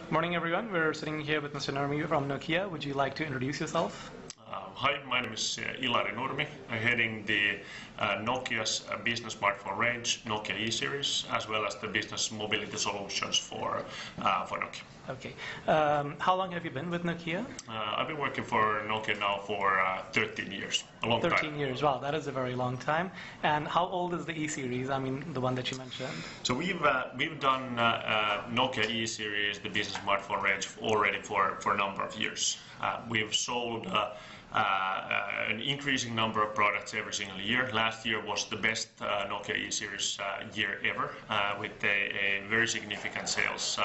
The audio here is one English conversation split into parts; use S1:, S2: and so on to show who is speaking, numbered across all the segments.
S1: Morning, everyone. We're sitting here with Mr. Nurmi from Nokia. Would you like to introduce yourself?
S2: Hi, my name is Ilari Nurmi. I'm heading the Nokia's business smartphone range, Nokia E-Series, as well as the business mobility solutions for Nokia.
S1: Okay. How long have you been with Nokia?
S2: I've been working for Nokia now for 13 years, a long
S1: 13
S2: time.
S1: years. Wow, that is a very long time. And how old is the E-Series? I mean, the one that you mentioned.
S2: So we've done Nokia E-Series, the business smartphone range, already for a number of years. We've sold an increasing number of products every single year. Last year was the best Nokia E-Series year ever, with a very significant sales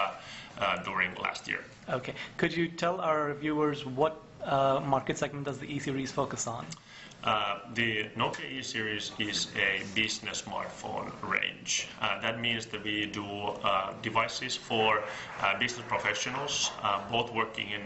S2: during last year.
S1: Okay. Could you tell our viewers what market segment does the E-Series focus on?
S2: The Nokia E-Series is a business smartphone range. That means that we do devices for business professionals, both working in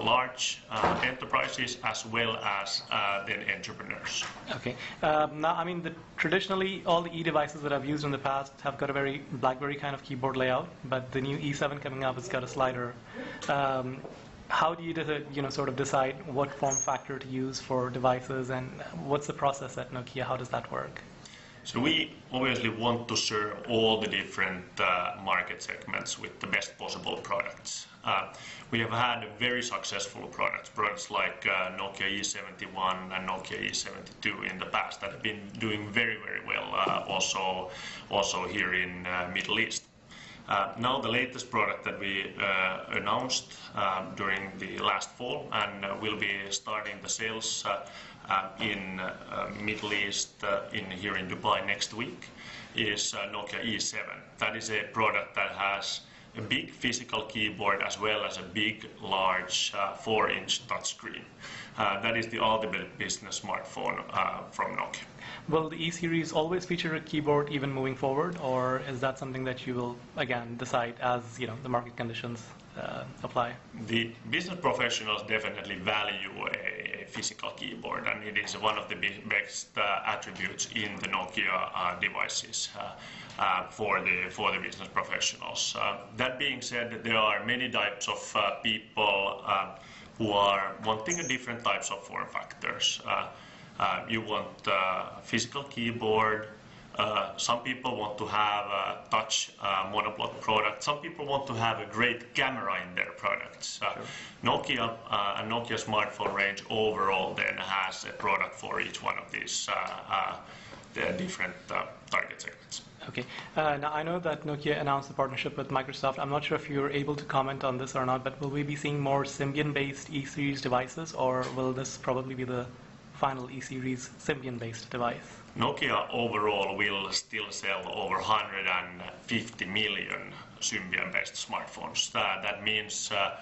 S2: large enterprises as well as then entrepreneurs.
S1: Okay. Now, I mean, traditionally, all the E-devices that I've used in the past have got a very BlackBerry kind of keyboard layout, but the new E7 coming up has got a slider. How do you sort of decide what form factor to use for devices, and what's the process at Nokia? How does that work?
S2: So we obviously want to serve all the different market segments with the best possible products. We have had very successful products like Nokia E71 and Nokia E72 in the past that have been doing very, very well, also here in Middle East. Now the latest product that we announced during the last fall and will be starting the sales in Middle East here in Dubai next week is Nokia E7. That is a product that has a big physical keyboard as well as a big, large 4-inch touchscreen. That is the ultimate business smartphone from Nokia.
S1: Will the E-Series always feature a keyboard even moving forward, or is that something that you will, again, decide as the market conditions apply?
S2: The business professionals definitely value a physical keyboard, and it is one of the best attributes in the Nokia devices for the business professionals. That being said, there are many types of people who are wanting different types of form factors. You want a physical keyboard. Some people want to have a touch monoblock product. Some people want to have a great camera in their products.
S1: Sure.
S2: Nokia and Nokia smartphone range overall then has a product for each one of these different target segments.
S1: Okay. Now, I know that Nokia announced a partnership with Microsoft. I'm not sure if you're able to comment on this or not, but will we be seeing more Symbian-based E-Series devices, or will this probably be the final E-Series Symbian-based device?
S2: Nokia overall will still sell over 150 million Symbian-based smartphones. That means a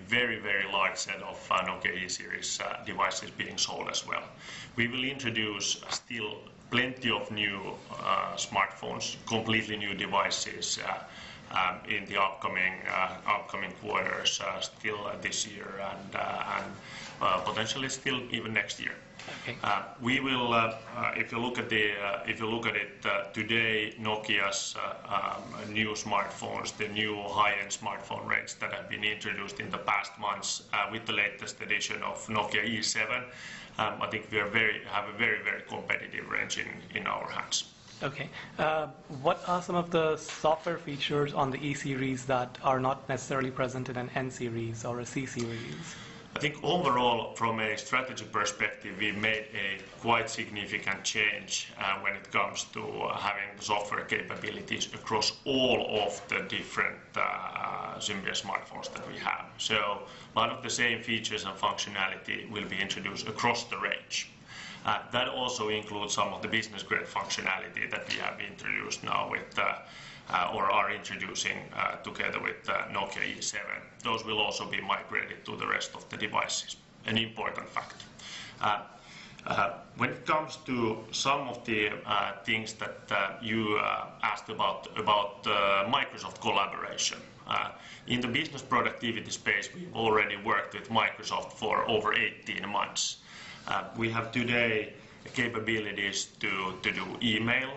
S2: very, very large set of Nokia E-Series devices being sold as well. We will introduce still plenty of new smartphones, completely new devices in the upcoming quarters, still this year and potentially still even next year.
S1: Okay.
S2: We will, if you look at it today, Nokia's new smartphones, the new high-end smartphone range that have been introduced in the past months with the latest edition of Nokia E7, I think we have a very, very competitive range in our hands.
S1: Okay. What are some of the software features on the E-Series that are not necessarily present in an N-Series or a C-Series?
S2: I think overall, from a strategy perspective, we made a quite significant change when it comes to having software capabilities across all of the different Symbian smartphones that we have. So a lot of the same features and functionality will be introduced across the range. That also includes some of the business-grade functionality that we have introduced now with or are introducing together with Nokia E7. Those will also be migrated to the rest of the devices. An important fact. When it comes to some of the things that you asked about Microsoft collaboration, in the business productivity space, we've already worked with Microsoft for over 18 months. We have today capabilities to do email,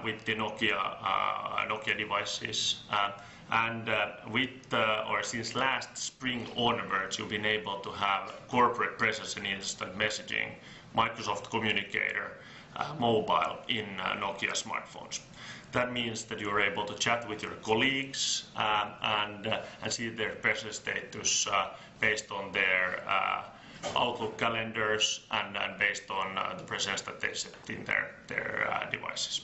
S2: with the Nokia devices. Since last spring onwards, you've been able to have corporate presence in instant messaging, Microsoft Communicator, mobile in Nokia smartphones. That means that you're able to chat with your colleagues and see their presence status based on their Outlook calendars and based on the presence that they set in their devices.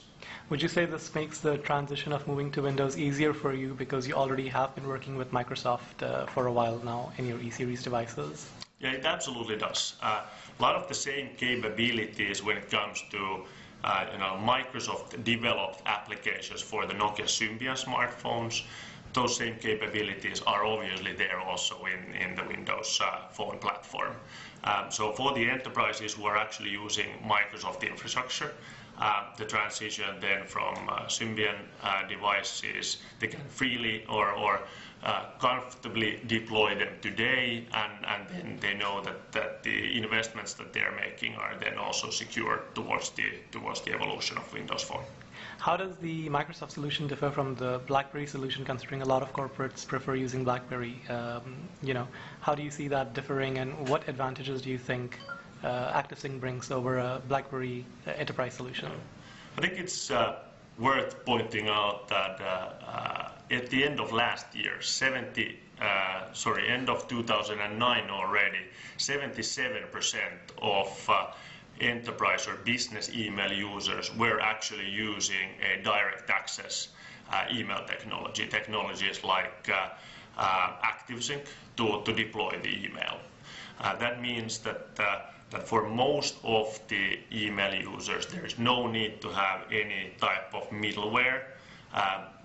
S1: Would you say this makes the transition of moving to Windows easier for you because you already have been working with Microsoft for a while now in your E-Series devices?
S2: Yeah, it absolutely does. A lot of the same capabilities when it comes to Microsoft-developed applications for the Nokia Symbian smartphones. Those same capabilities are obviously there also in the Windows Phone platform. So for the enterprises who are actually using Microsoft infrastructure, the transition then from Symbian devices, they can freely or comfortably deploy them today, and then they know that the investments that they're making are then also secured towards the evolution of Windows Phone.
S1: How does the Microsoft solution differ from the BlackBerry solution, considering a lot of corporates prefer using BlackBerry? How do you see that differing, and what advantages do you think ActiveSync brings over a BlackBerry enterprise solution?
S2: I think it's worth pointing out that at the end of last year, end of 2009 already, 77% of enterprise or business email users were actually using a direct access email technologies like ActiveSync to deploy the email. That means that for most of the email users, there is no need to have any type of middleware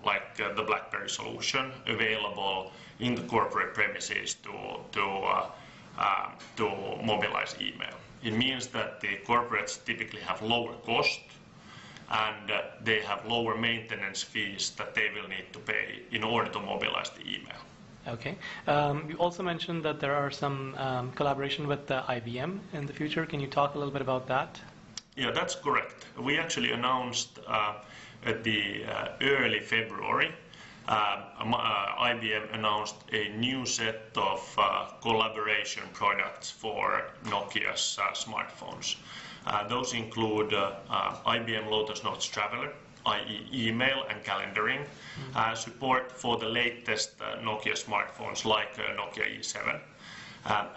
S2: like the BlackBerry solution available in the corporate premises to mobilize email. It means that the corporates typically have lower cost and they have lower maintenance fees that they will need to pay in order to mobilize the email.
S1: Okay. You also mentioned that there are some collaboration with IBM in the future. Can you talk a little bit about that?
S2: Yeah, that's correct. We actually announced at the early February, IBM announced a new set of collaboration products for Nokia's smartphones. Those include IBM Lotus Notes Traveler, i.e. email and calendaring, support for the latest Nokia smartphones like Nokia E7,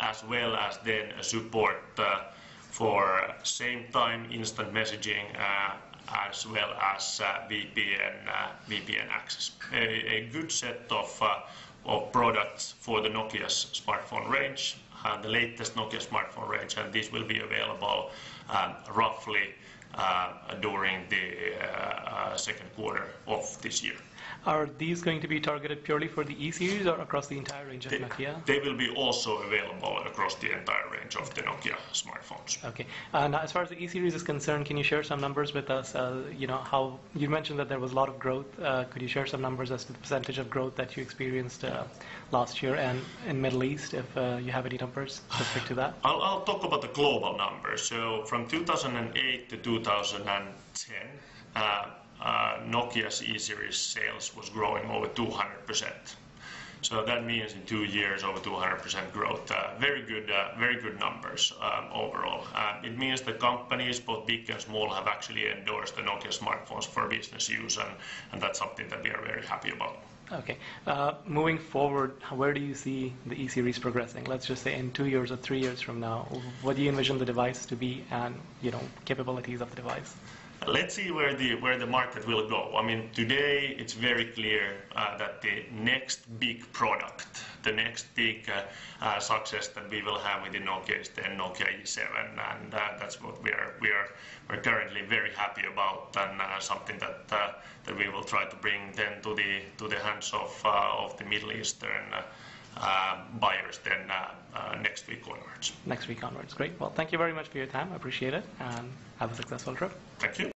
S2: as well as then support for same-time instant messaging as well as VPN access. A good set of products for the Nokia's smartphone range, the latest Nokia smartphone range, and these will be available roughly during the second quarter of this year.
S1: Are these going to be targeted purely for the E-Series or across the entire range of Nokia?
S2: They will be also available across the entire range of the Nokia smartphones.
S1: Okay. Now, as far as the E-Series is concerned, can you share some numbers with us? How you mentioned that there was a lot of growth. Could you share some numbers as to the percentage of growth that you experienced last year and in Middle East, if you have any numbers specific to that?
S2: I'll talk about the global numbers. So from 2008 to 2010, Nokia's E-Series sales was growing over 200%. So that means in 2 years over 200% growth. Very good numbers overall. It means the companies, both big and small, have actually endorsed the Nokia smartphones for business use, and that's something that we are very happy about.
S1: Okay. Moving forward, where do you see the E-Series progressing? Let's just say in 2 years or 3 years from now, what do you envision the device to be and capabilities of the device?
S2: Let's see where the market will go. I mean, today it's very clear that the next big product, the next big success that we will have with the Nokia is the Nokia E7, and that's what we're currently very happy about, and something that we will try to bring then to the hands of the Middle Eastern buyers then next week onwards.
S1: Next week onwards. Great. Well, thank you very much for your time. I appreciate it, and have a successful trip.
S2: Thank you.